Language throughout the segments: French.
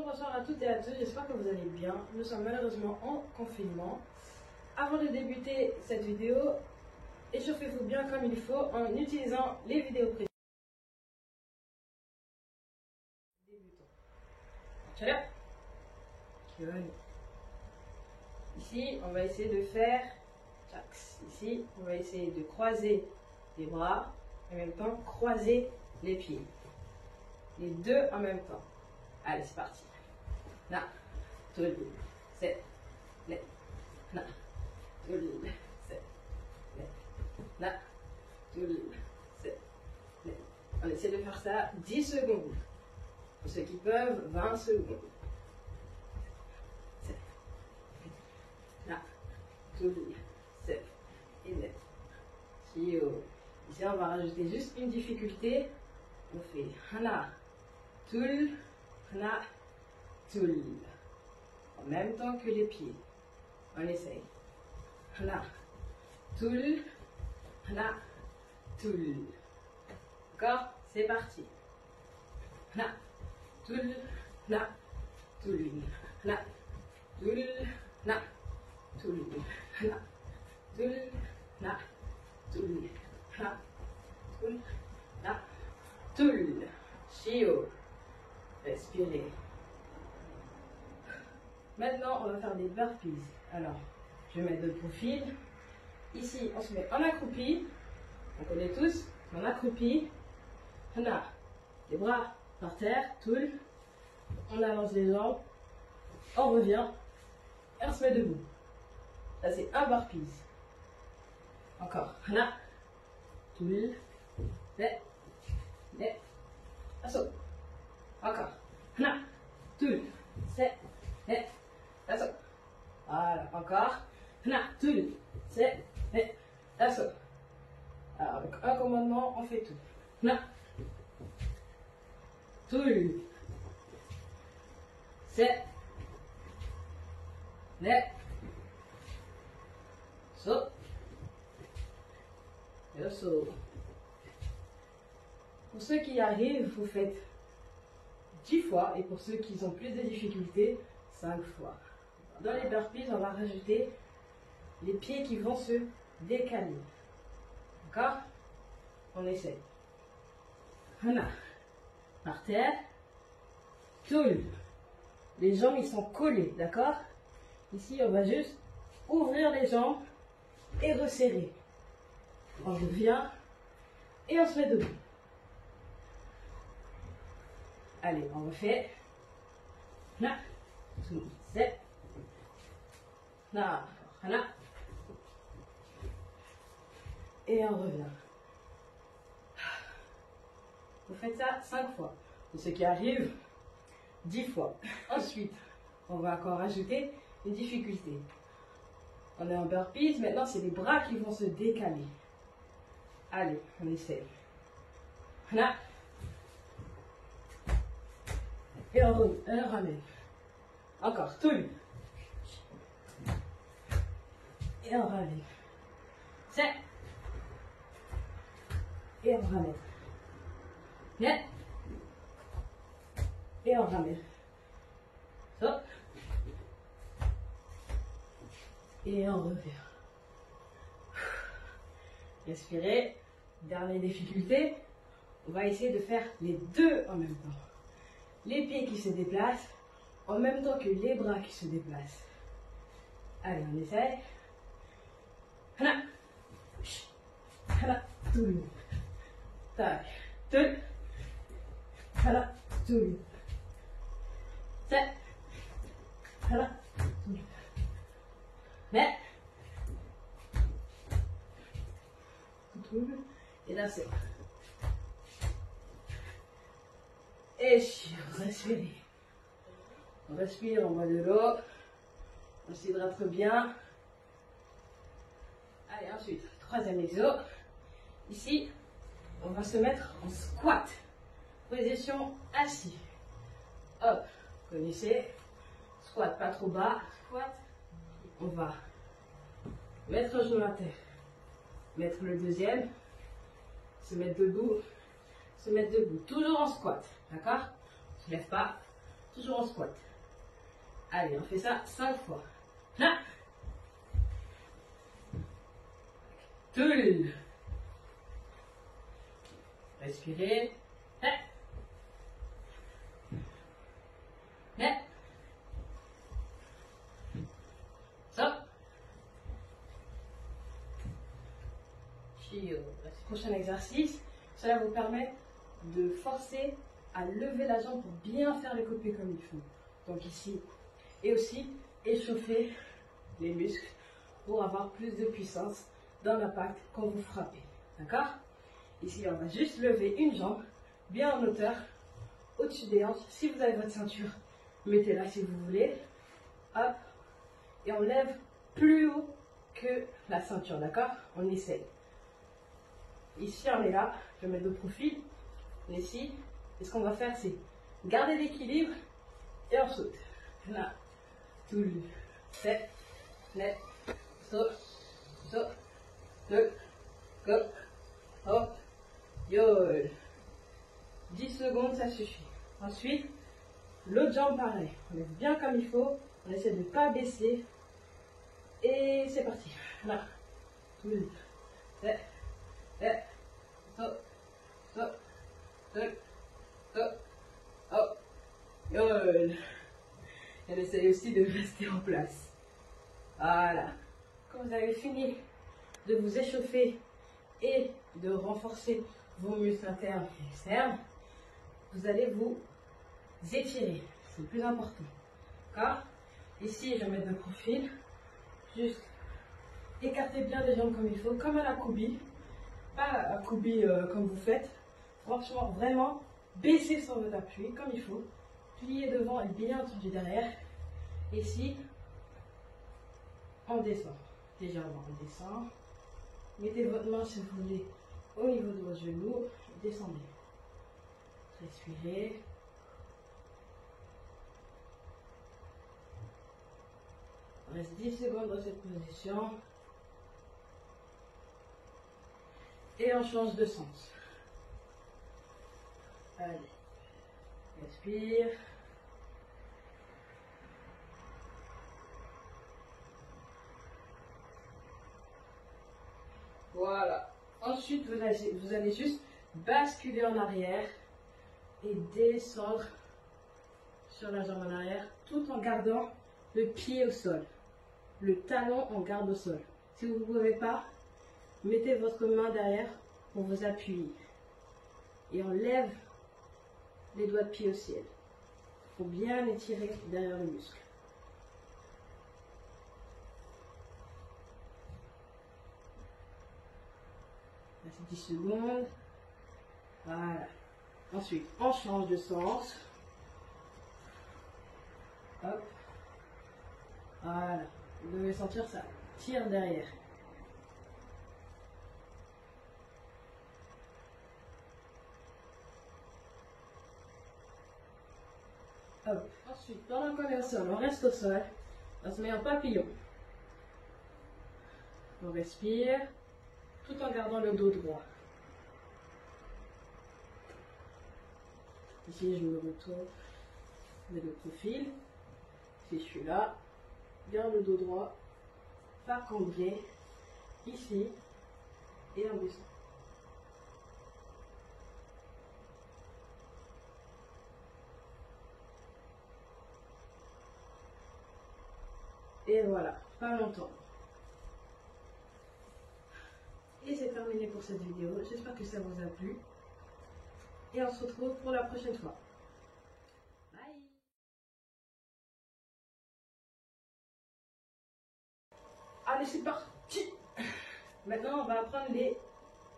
bonsoir à toutes et à tous, j'espère que vous allez bien. Nous sommes malheureusement en confinement. Avant de débuter cette vidéo, échauffez-vous bien comme il faut en utilisant les vidéos précédentes. Débutons. Ici, on va essayer de faire ici, on va essayer de croiser les bras et en même temps croiser les pieds. Les deux en même temps. Allez, c'est parti. Na, tul, c'est, le, na, tul, c'est, le, na, tul, c'est, le. On essaie de faire ça 10 secondes. Pour ceux qui peuvent, 20 secondes. C'est, na, tul, c'est, et le. Ici, on va rajouter juste une difficulté. On fait hana, tul, hana, tul. En même temps que les pieds. On essaye. Hana, tul, hana, tul. D'accord? C'est parti. Hana, tul, hana, tul. Hana, tul, hana, tul. Hana, tul, hana, tul. Hana, tul, hana, tul. Chio. Respirez. Maintenant, on va faire des burpees. Alors, je vais mettre de profil. Ici, on se met en accroupi. On connaît tous. En accroupi. On a les bras par terre. Toul. On allonge les jambes. On revient. Et on se met debout. Ça, c'est un burpees. Encore. On a. Toul. Les. Assaut. Encore. Na, tul, c'est, et, assaut. Voilà, encore. Na, tul, c'est, et, assaut. Alors, avec un commandement, on fait tout. Na, tul, c'est, et, saut, et assaut. Pour ceux qui y arrivent, vous faites 10 fois, et pour ceux qui ont plus de difficultés, 5 fois. Dans les burpees, on va rajouter les pieds qui vont se décaler. D'accord? On essaie. Hana. Par terre. Toul. Les jambes, ils sont collés, d'accord? Ici, on va juste ouvrir les jambes et resserrer. On revient et on se met debout. Allez, on refait. Na, tout, c'est. Na, na. Et on revient. Vous faites ça 5 fois. Pour ceux qui arrivent, 10 fois. Ensuite, on va encore ajouter une difficulté. On est en burpees, maintenant c'est les bras qui vont se décaler. Allez, on essaie. Na. Et on ramène. Encore, toul. Et on ramène. C'est. Et on ramène. Bien. Et on ramène. Stop. Et on revient. Respirez. Dernière difficulté. On va essayer de faire les deux en même temps. Les pieds qui se déplacent en même temps que les bras qui se déplacent. Allez, on essaye. Hana. Hana. Toul. Tac. Toul. Hana. Toul. C'est. Hana. Toul. Mais. Toul. Et là, c'est. Et respirez. On respire, on boit de l'eau. On s'hydrate bien. Allez, ensuite, troisième exo. Ici, on va se mettre en squat. Position assis. Hop, vous connaissez. Squat, pas trop bas. Squat. On va mettre un genou à terre. Mettre le deuxième. Se mettre debout. Se mettre debout. Toujours en squat. D'accord? On ne se lève pas. toujours en squat. Allez, on fait ça 5 fois. Là. Toul. Respirez. Là. Là. Ça. Chill. Prochain exercice, cela vous permet de forcer à lever la jambe pour bien faire les coups comme il faut. Donc ici, et aussi échauffer les muscles pour avoir plus de puissance dans l'impact quand vous frappez. D'accord? Ici, on va juste lever une jambe, bien en hauteur, au-dessus des hanches. Si vous avez votre ceinture, mettez-la si vous voulez. Hop. Et on lève plus haut que la ceinture, d'accord? On essaye. Ici, on est là. Je vais mettre de profil. On est ici. Et ce qu'on va faire, c'est garder l'équilibre et on saute. Là. Tout le. Set. Net. Saute. Saute. Saute. Go. Hop. Yo. 10 secondes, ça suffit. Ensuite, l'autre jambe pareil. On lève bien comme il faut. On essaie de ne pas baisser. Et c'est parti. Là. Tout le. Set. Set. Saute. Saute. Saute. Saute. Hop. Yo. Et essayez aussi de rester en place. Voilà. Quand vous avez fini de vous échauffer et de renforcer vos muscles internes et externes, vous allez vous étirer. C'est le plus important. D'accord? Ici, je vais mettre de profil. Juste écartez bien les jambes comme il faut, comme à la Kubi. Pas à Kubi comme vous faites. Franchement, vraiment, baissez sur votre appui comme il faut. Pliez devant et bien entendu derrière. Ici, on descend. Légèrement, on descend. Mettez votre main, si vous voulez, au niveau de vos genoux. Descendez. Respirez. On reste 10 secondes dans cette position. Et on change de sens. Allez. Respire. Voilà. Ensuite, vous allez juste basculer en arrière et descendre sur la jambe en arrière tout en gardant le pied au sol. Le talon en garde au sol. Si vous ne pouvez pas, mettez votre main derrière pour vous appuyer. Et on lève les doigts de pied au ciel. Il faut bien étirer derrière le muscle. Reste 10 secondes. Voilà. Ensuite, on change de sens. Hop. Voilà. Vous devez sentir ça. Tire derrière. Hop. Ensuite, pendant qu'on est au sol, on reste au sol. On se met en papillon. On respire tout en gardant le dos droit. Ici, je me retourne, je mets le profil. Si je suis là, garde le dos droit, pas cambré. Ici, et on descend. Et voilà, pas longtemps. Et c'est terminé pour cette vidéo. J'espère que ça vous a plu. Et on se retrouve pour la prochaine fois. Bye. Allez, c'est parti. Maintenant, on va apprendre les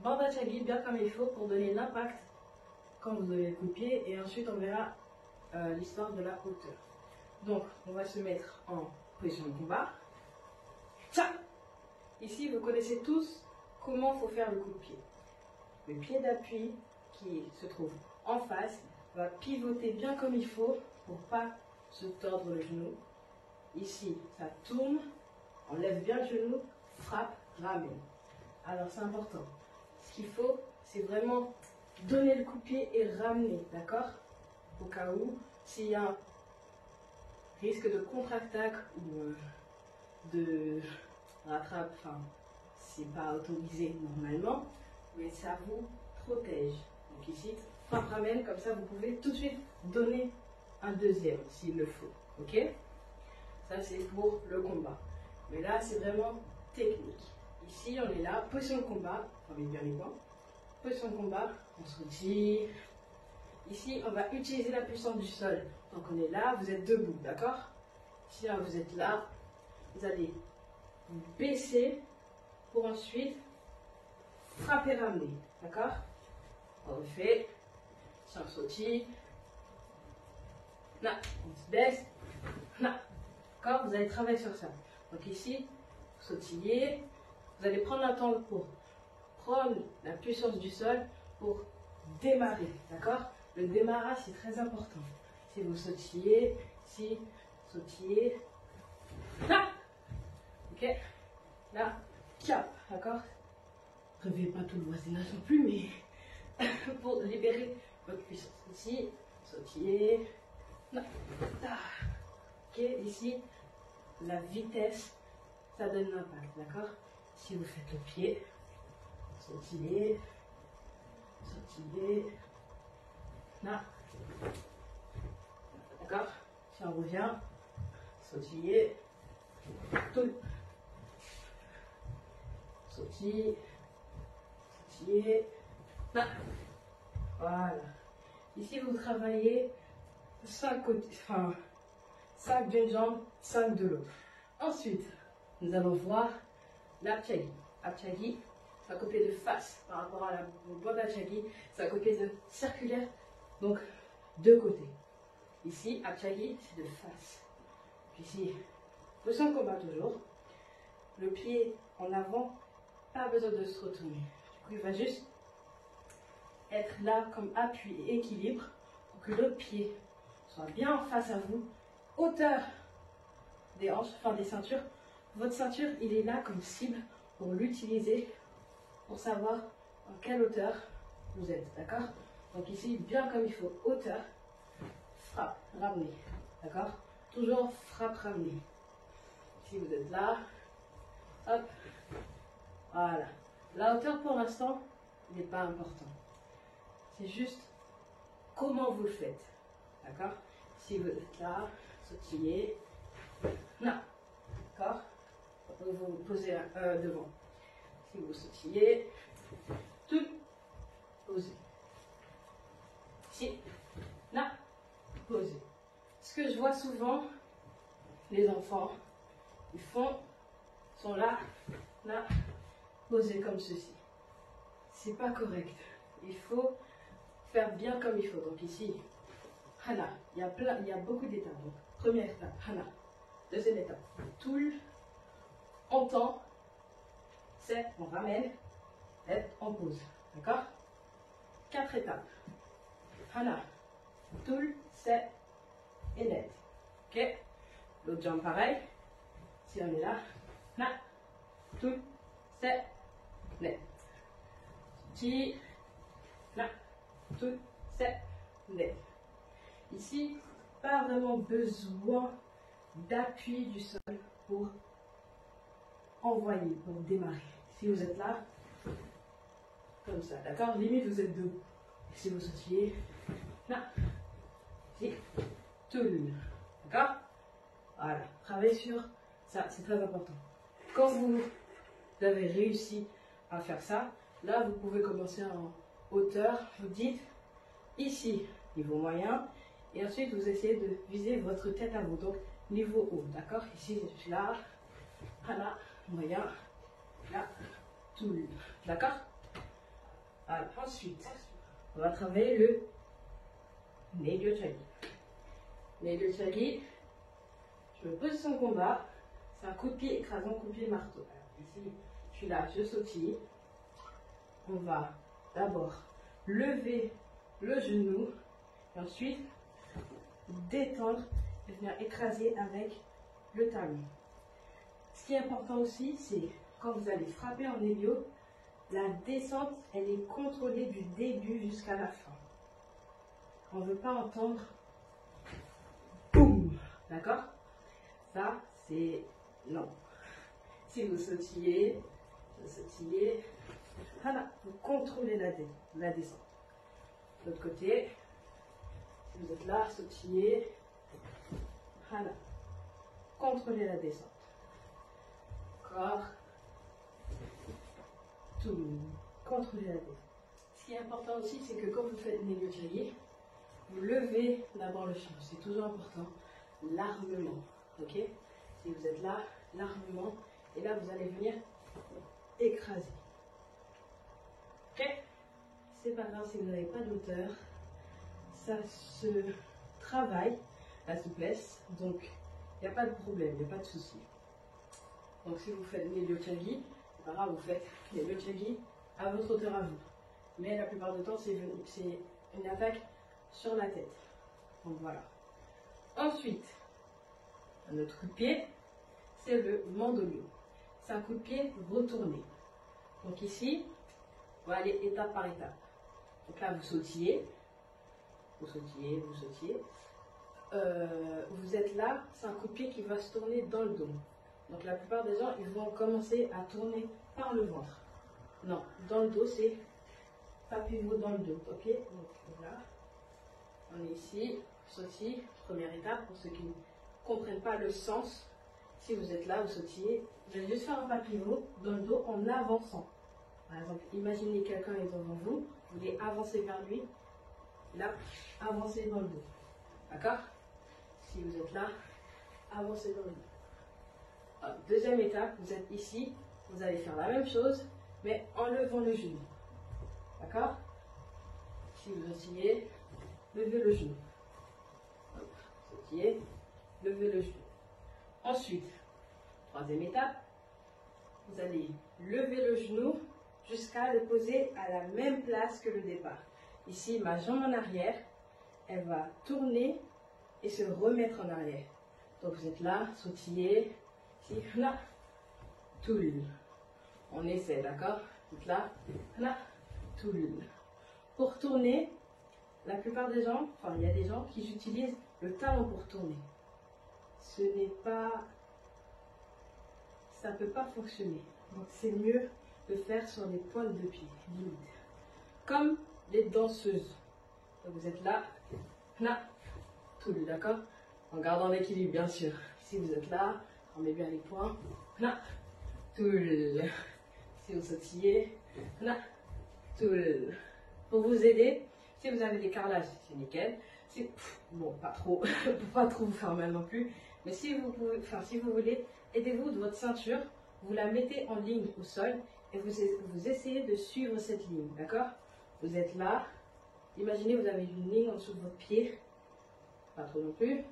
bandachagi bien comme il faut pour donner l'impact quand vous donnez le coup de pied. Et ensuite, on verra l'histoire de la hauteur. Donc, on va se mettre en position de combat. Tcha! Ici, vous connaissez tous comment il faut faire le coup de pied. Le pied d'appui qui se trouve en face va pivoter bien comme il faut pour ne pas se tordre le genou. Ici, ça tourne, on lève bien le genou, frappe, ramène. Alors c'est important. Ce qu'il faut, c'est vraiment donner le coup de pied et ramener, d'accord? Au cas où, s'il y a risque de contre-attaque ou de rattrape, enfin, c'est pas autorisé normalement, mais ça vous protège. Donc ici, frappe ramène, comme ça vous pouvez tout de suite donner un deuxième s'il le faut. Ok? Ça c'est pour le combat. Mais là c'est vraiment technique. Ici on est là, position de combat, enfin bien les points. Position de combat, on se retire. Ici on va utiliser la puissance du sol. Donc on est là, vous êtes debout, d'accord? Ici là, vous êtes là, vous allez vous baisser pour ensuite frapper, ramener, d'accord? On refait, si on sautille, là, on se baisse, là, d'accord? Vous allez travailler sur ça. Donc ici, vous sautillez, vous allez prendre un temps pour prendre la puissance du sol pour démarrer, d'accord? Le démarrage, c'est très important. Si vous sautillez, si sautillez, là, ok? Là, cap, d'accord? Réveillez pas tout le voisinage non plus, mais pour libérer votre puissance. Ici, sautiller. Là. Ok, ici, la vitesse, ça donne l'impact, d'accord? Si vous faites le pied, sautiller, sautiller. Là. D'accord? Si on revient, sautiller, tout. Sautiller. Là. Voilà. Ici, vous travaillez 5 côtés, enfin, 5 d'une jambe, 5 de l'autre. Ensuite, nous allons voir l'Apchagi. Apchagi, c'est un côté de face par rapport à la boîte d'Apchagi. C'est un côté de circulaire, donc deux côtés. Ici, Apchagi, c'est de face. Ici, position de combat toujours. Le pied en avant, pas besoin de se retourner. Du coup, il va juste être là comme appui et équilibre pour que l'autre pied soit bien face à vous, hauteur des hanches, enfin des ceintures. Votre ceinture, il est là comme cible pour l'utiliser, pour savoir en quelle hauteur vous êtes, d'accord? Donc ici, bien comme il faut, hauteur, frappe, ramener, d'accord? Toujours frappe, ramener. Si vous êtes là, hop, voilà. La hauteur pour l'instant n'est pas important. C'est juste comment vous le faites, d'accord? Si vous êtes là, sautillez, là, d'accord? Vous vous posez devant. Si vous sautillez, tout, posez. Ici, là, posez. Ce que je vois souvent, les enfants, ils sont là, posés comme ceci. C'est pas correct. Il faut faire bien comme il faut. Donc ici, Hana. Il y a beaucoup d'étapes. Donc, première étape, Hana. Deuxième étape, Toul. On tend. C'est, on ramène. Et on pose. D'accord? 4 étapes. Hana. Toul, c'est et net. Ok? L'autre jambe pareil. Si on est là, là. Toul, c'est net. Qui, là. Tout, c'est net. Ici, pas vraiment besoin d'appui du sol pour envoyer, pour démarrer. Si vous êtes là, comme ça, d'accord? Limite, vous êtes debout. Si vous sautillez, là, ici, tout, d'accord? Voilà, travaillez sur ça, c'est très important. Quand vous avez réussi à faire ça, là, vous pouvez commencer en hauteur, vous dites ici, niveau moyen, et ensuite vous essayez de viser votre tête à vous, donc niveau haut, d'accord? Ici, je suis là, là, moyen, là, tout, d'accord? Alors, ensuite, on va travailler le Neigyo Chagi. Neigyo Chagi, je me pose son combat, c'est un coup de pied écrasant, coup de pied marteau. Alors, ici, je suis là, je sautille. On va d'abord lever le genou et ensuite détendre et venir écraser avec le talon. Ce qui est important aussi, c'est quand vous allez frapper en Neigyo, la descente, elle est contrôlée du début jusqu'à la fin. On ne veut pas entendre boum, D'accord? Ça, c'est non. Si vous sautillez, voilà, vous contrôlez la descente. De l'autre côté, si vous êtes là, sautillez, voilà, contrôlez la descente. Encore, tout, contrôlez la descente. Ce qui est important aussi, c'est que quand vous faites une négociation, vous levez d'abord le champ. C'est toujours important. L'armement, ok? Si vous êtes là, l'armement, et là vous allez venir écraser. Ok? C'est pas grave si vous n'avez pas d'auteur. Ça se travaille, la souplesse, donc il n'y a pas de problème, il n'y a pas de souci. Donc si vous faites les Lyochagi, c'est pas grave, vous faites les Lyochagi à votre hauteur à vous. Mais la plupart du temps, c'est une attaque sur la tête. Donc voilà. Ensuite, un autre coup de pied, c'est le mandolio. C'est un coup de pied retourné. Donc ici, on va aller étape par étape. Donc là, vous sautillez. Vous sautillez. Vous êtes là, c'est un coup de pied qui va se tourner dans le dos. Donc la plupart des gens, ils vont commencer à tourner par le ventre. Non, dans le dos, c'est tapez-vous dans le dos. Ok? Donc là, on est ici, sautille, première étape pour ceux qui ne comprennent pas le sens. Si vous êtes là, vous sautillez, vous allez juste faire un pas pivot dans le dos en avançant. Par exemple, imaginez quelqu'un est devant vous, vous voulez avancer vers lui, là, avancez dans le dos. D'accord? Si vous êtes là, avancez dans le dos. Deuxième étape, vous êtes ici, vous allez faire la même chose, mais en levant le genou. D'accord? Si vous sautillez, levez le genou. Hop, sautillez, levez le genou. Ensuite, troisième étape, vous allez lever le genou jusqu'à le poser à la même place que le départ. Ici, ma jambe en arrière, elle va tourner et se remettre en arrière. Donc vous êtes là, sautillez, ici, là, toul. On essaie, d'accord? Vous êtes là, toul. Pour tourner, la plupart des gens, enfin il y a des gens qui utilisent le talon pour tourner. Ce n'est pas, ça ne peut pas fonctionner. Donc c'est mieux de faire sur les pointes de pied, limite. Comme les danseuses. Donc vous êtes là, tout, d'accord? En gardant l'équilibre, bien sûr. Si vous êtes là, on met bien les poings, tout. Si vous sautillez, tout. Pour vous aider, si vous avez des carrelages, c'est nickel. Bon, pas trop, pas trop vous faire mal non plus. Mais si vous pouvez, enfin, si vous voulez, aidez-vous de votre ceinture, vous la mettez en ligne au sol et vous essayez de suivre cette ligne, d'accord? Vous êtes là, imaginez vous avez une ligne en dessous de votre pied, pas trop non plus.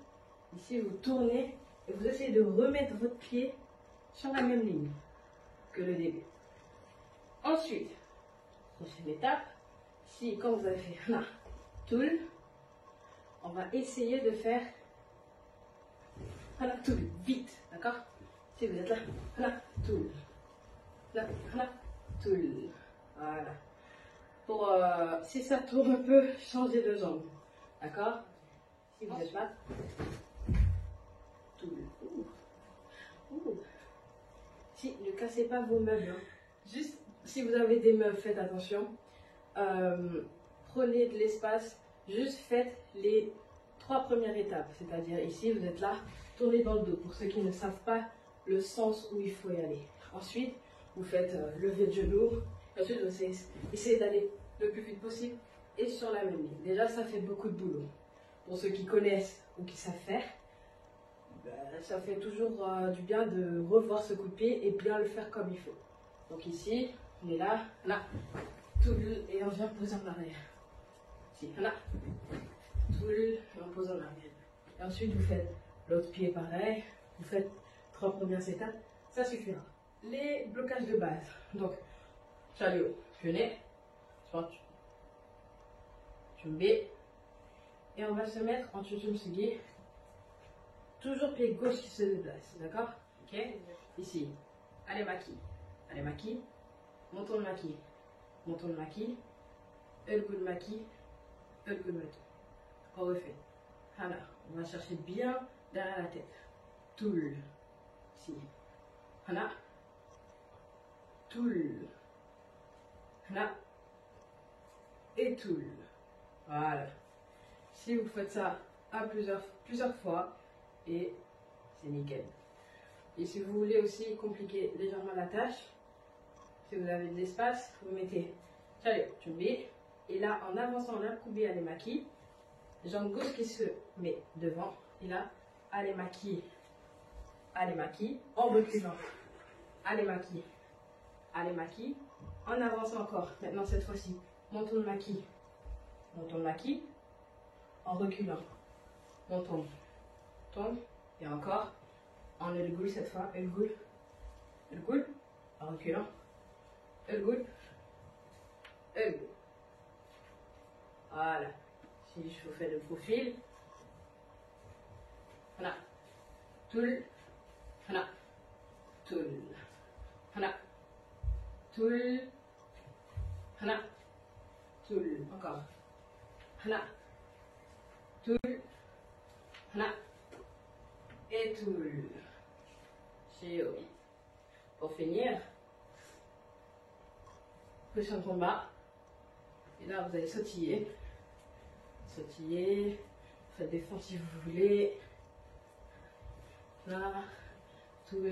Ici, vous tournez et vous essayez de remettre votre pied sur la même ligne que le début. Ensuite, prochaine étape, si quand vous avez fait toul, on va essayer de faire toul, vite, d'accord? Si vous êtes là, toul, toul, voilà. Pour, si ça tourne un peu, changez de jambe, d'accord? Si vous êtes là, toul. Si, ne cassez pas vos meubles, hein. Juste, si vous avez des meubles, faites attention. Prenez de l'espace, juste faites les 3 premières étapes. C'est-à-dire ici, vous êtes là, tournez dans le dos pour ceux qui ne savent pas le sens où il faut y aller. Ensuite, vous faites lever le genou. Ensuite, vous essayez d'aller le plus vite possible et sur la même ligne. Déjà, ça fait beaucoup de boulot. Pour ceux qui connaissent ou qui savent faire, ça fait toujours du bien de revoir ce coup de pied et bien le faire comme il faut. Donc ici, on est là, tout et on vient poser en arrière. Ici, tout et on pose en arrière. Et ensuite, vous faites l'autre pied pareil, vous faites 3 premières étapes, ça suffira. Les blocages de base. Donc, Chalio, venez, Chumbi, et on va se mettre en Chuchumsugi. Toujours pied gauche qui se déplace, d'accord? Ok? Ici, allez maki, montons le maki, elgoud maki. On refait. Voilà, on va chercher bien derrière la tête. Toul. Ici. Hana. Toul. Hana. Et toul. Voilà. Si vous faites ça à plusieurs fois, et c'est nickel. Et si vous voulez aussi compliquer légèrement la tâche, si vous avez de l'espace, vous mettez Chayo Chumbi. Et là, en avançant l'alkoubi alemaki, jambe gauche qui se met devant. Et là, alemaki, alemaki, en reculant. Alemaki, alemaki, en avançant encore. Maintenant, cette fois-ci, monton maki, en reculant. On tombe, et encore. En elgoul cette fois, elgoul, en reculant. Elgoul. Voilà. Si je vous fais le profil. Voilà. Toul. Voilà. Toul. Voilà. Toul. Voilà. Toul. Encore. Voilà. Toul. Voilà. Et toul. Chiyo. Pour finir. Position de combat. Et là, vous allez sautiller. Sautiller. Faites des fonds si vous voulez. Là. Tout.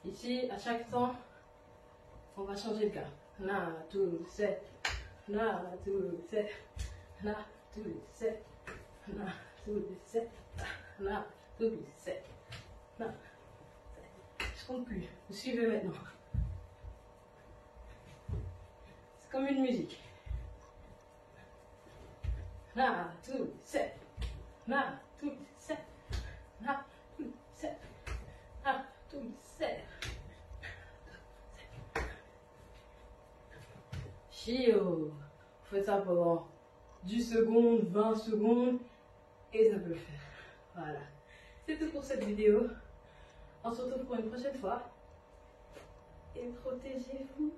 Ici, à chaque temps, on va changer de cas. Là, tout, c'est. Là, tout, c'est. Là, tout, c'est. Là, tout, c'est. Là, tout, c'est. Là. Je compte plus. Vous suivez maintenant. C'est comme une musique. Là, tout, c'est. Là, tout, c'est. Là, tout, c'est. Là, tout, c'est. Chiyo. Vous faites ça pendant 10 secondes, 20 secondes. Et ça peut le faire. Voilà. C'est tout pour cette vidéo. On se retrouve pour une prochaine fois. Et protégez-vous.